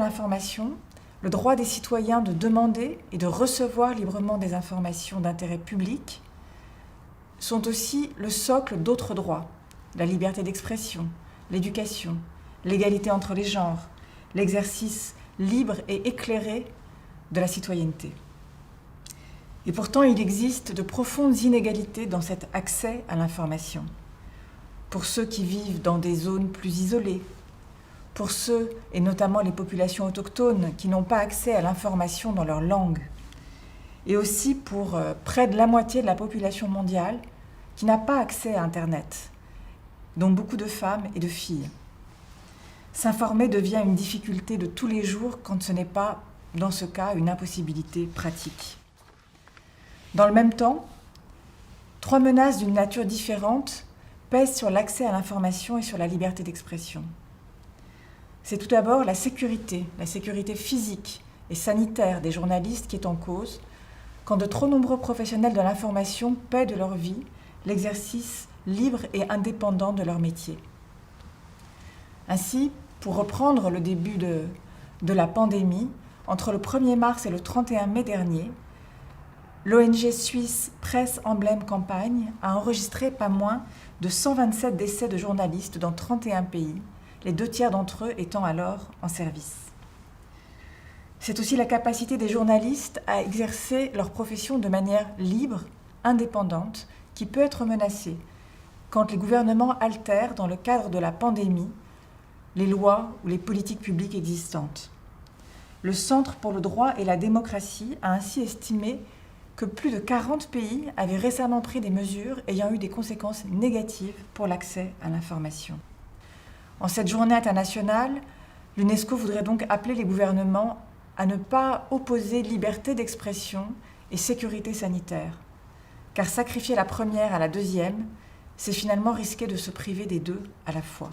l'information, le droit des citoyens de demander et de recevoir librement des informations d'intérêt public sont aussi le socle d'autres droits, la liberté d'expression, l'éducation, l'égalité entre les genres, l'exercice libre et éclairé de la citoyenneté. Et pourtant, il existe de profondes inégalités dans cet accès à l'information. Pour ceux qui vivent dans des zones plus isolées, pour ceux, et notamment les populations autochtones, qui n'ont pas accès à l'information dans leur langue, et aussi pour près de la moitié de la population mondiale qui n'a pas accès à Internet, dont beaucoup de femmes et de filles. S'informer devient une difficulté de tous les jours quand ce n'est pas, dans ce cas, une impossibilité pratique. Dans le même temps, 3 menaces d'une nature différente pèsent sur l'accès à l'information et sur la liberté d'expression. C'est tout d'abord la sécurité physique et sanitaire des journalistes qui est en cause, quand de trop nombreux professionnels de l'information paient de leur vie l'exercice libre et indépendant de leur métier. Ainsi, pour reprendre le début de la pandémie, entre le 1er mars et le 31 mai dernier, l'ONG suisse Presse Emblème Campagne a enregistré pas moins de 127 décès de journalistes dans 31 pays, les 2/3 d'entre eux étant alors en service. C'est aussi la capacité des journalistes à exercer leur profession de manière libre, indépendante, qui peut être menacée quand les gouvernements altèrent, dans le cadre de la pandémie, les lois ou les politiques publiques existantes. Le Centre pour le droit et la démocratie a ainsi estimé que plus de 40 pays avaient récemment pris des mesures ayant eu des conséquences négatives pour l'accès à l'information. En cette journée internationale, l'UNESCO voudrait donc appeler les gouvernements à ne pas opposer liberté d'expression et sécurité sanitaire, car sacrifier la première à la deuxième, c'est finalement risquer de se priver des deux à la fois.